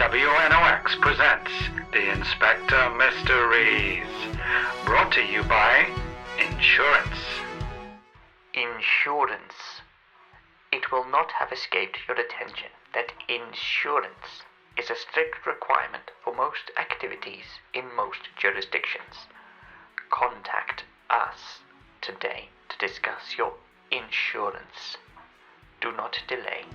WNOX presents the Inspector Mysteries, brought to you by Insurance. Insurance. It will not have escaped your attention that insurance is a strict requirement for most activities in most jurisdictions. Contact us today to discuss your insurance. Do not delay.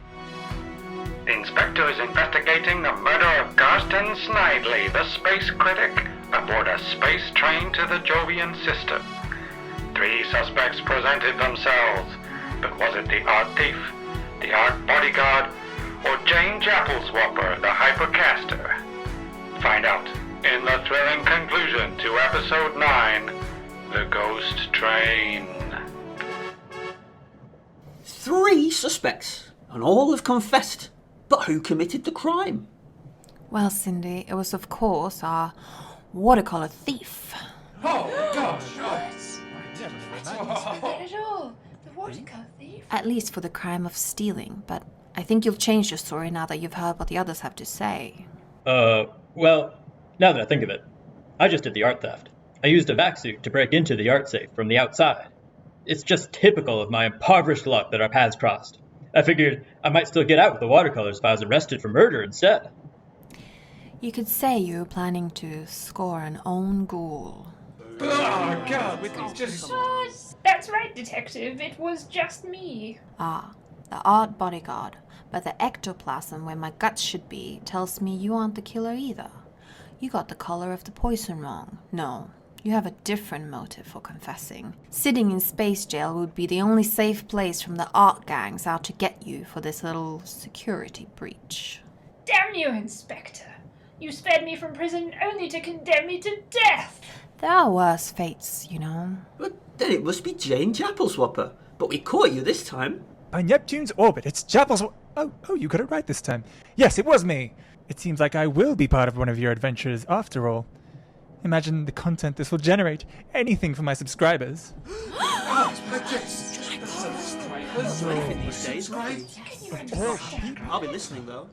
The Inspector is investigating the murder of Garston Snidley, the space critic, aboard a space train to the Jovian system. 3 suspects presented themselves, but was it the art thief, the art bodyguard, or Jane Jappleswapper, the hypercaster? Find out in the thrilling conclusion to episode 9, The Ghost Train. 3 suspects, and all have confessed. But who committed the crime? Well, Cindy, it was of course our watercolor thief. Oh, gosh! Not at all. The watercolor thief. At least for the crime of stealing, but I think you'll change your story now that you've heard what the others have to say. Well, now that I think of it, I just did the art theft. I used a vac suit to break into the art safe from the outside. It's just typical of my impoverished luck that our paths crossed. I figured I might still get out with the watercolors if I was arrested for murder instead. You could say you were planning to score an own goal. Oh, God, it's just... That's right, Detective. It was just me. Ah, the art bodyguard. But the ectoplasm where my guts should be tells me you aren't the killer either. You got the color of the poison wrong. No, you have a different motive for confessing. Sitting in space jail would be the only safe place from the art gangs out to get you for this little security breach. Damn you, Inspector. You spared me from prison only to condemn me to death. There are worse fates, you know. But then it must be Jane Jappleswapper. But we caught you this time. By Neptune's orbit, it's Japples... Oh, you got it right this time. Yes, it was me. It seems like I will be part of one of your adventures after all. Imagine the content this will generate. Anything for my subscribers. I'll be listening though.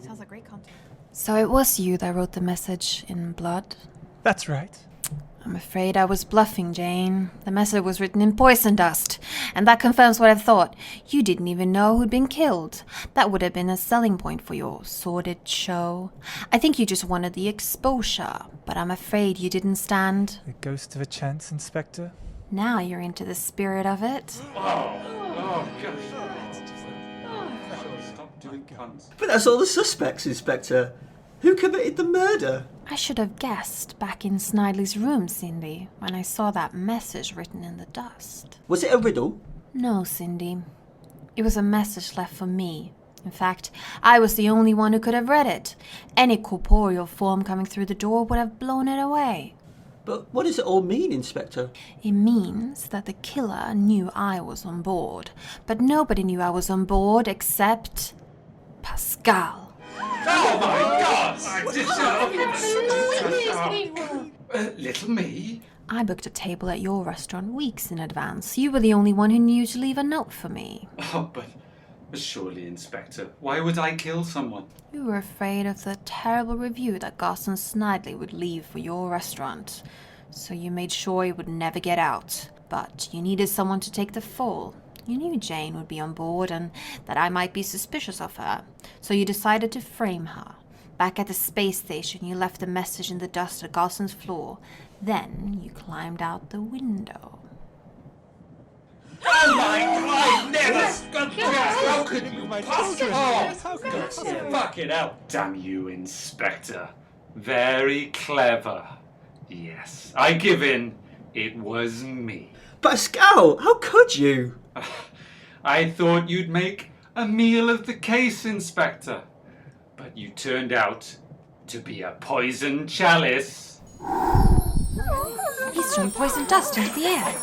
Sounds like great content. So it was you that wrote the message in blood? That's right. I'm afraid I was bluffing, Jane. The message was written in poison dust, and that confirms what I've thought. You didn't even know who'd been killed. That would have been a selling point for your sordid show. I think you just wanted the exposure, but I'm afraid you didn't stand. The ghost of a chance, Inspector. Now you're into the spirit of it. Oh, gosh. But that's all the suspects, Inspector. Who committed the murder? I should have guessed back in Snidley's room, Cindy, when I saw that message written in the dust. Was it a riddle? No, Cindy. It was a message left for me. In fact, I was the only one who could have read it. Any corporeal form coming through the door would have blown it away. But what does it all mean, Inspector? It means that the killer knew I was on board, but nobody knew I was on board except Pascal. Oh, my God! Little me? I booked a table at your restaurant weeks in advance. You were the only one who knew to leave a note for me. Oh, but surely, Inspector, why would I kill someone? You were afraid of the terrible review that Garston Snidley would leave for your restaurant, so you made sure it would never get out. But you needed someone to take the fall. You knew Jane would be on board and that I might be suspicious of her, so you decided to frame her. Back at the space station, you left a message in the dust at Garston's floor. Then you climbed out the window. Oh my God! Never! How could you possibly? Oh, fuck it out! Damn you, Inspector. Very clever. Yes, I give in. It was me. Pascal, how could you? I thought you'd make a meal of the case, Inspector. But you turned out to be a poison chalice. He's thrown poison dust into the air.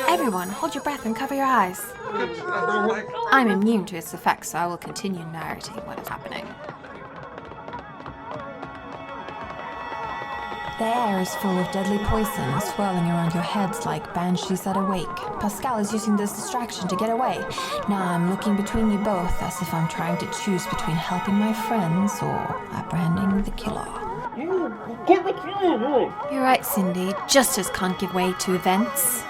Everyone, hold your breath and cover your eyes. I'm immune to its effects, so I will continue narrating what is happening. The air is full of deadly poison swirling around your heads like banshees that awake. Pascal is using this distraction to get away. Now I'm looking between you both as if I'm trying to choose between helping my friends or apprehending the killer. You're right, Cindy. Justice can't give way to events.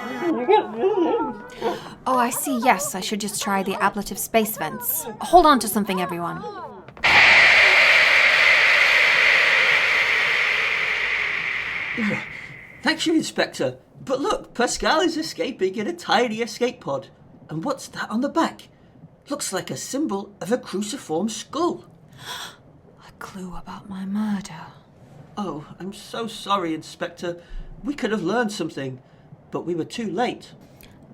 Oh, I see. Yes, I should just try the ablative space vents. Hold on to something, everyone. Thank you, Inspector. But look, Pascal is escaping in a tiny escape pod. And what's that on the back? Looks like a symbol of a cruciform skull. A clue about my murder. Oh, I'm so sorry, Inspector. We could have learned something, but we were too late.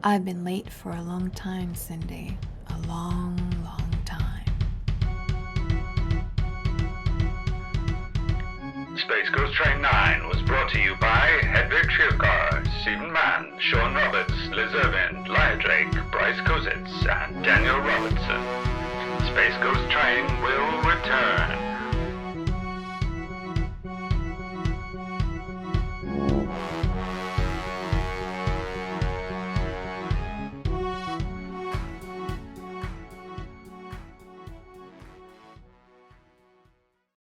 I've been late for a long time, Cindy. A long, long time. Space Coast Train 9 was brought to you by Hedvig Shilkar, Stephen Mann, Sean Roberts, Liz Irvin, Lyle Drake, Bryce Kozitz, and Daniel Robertson. Space Coast Train will return.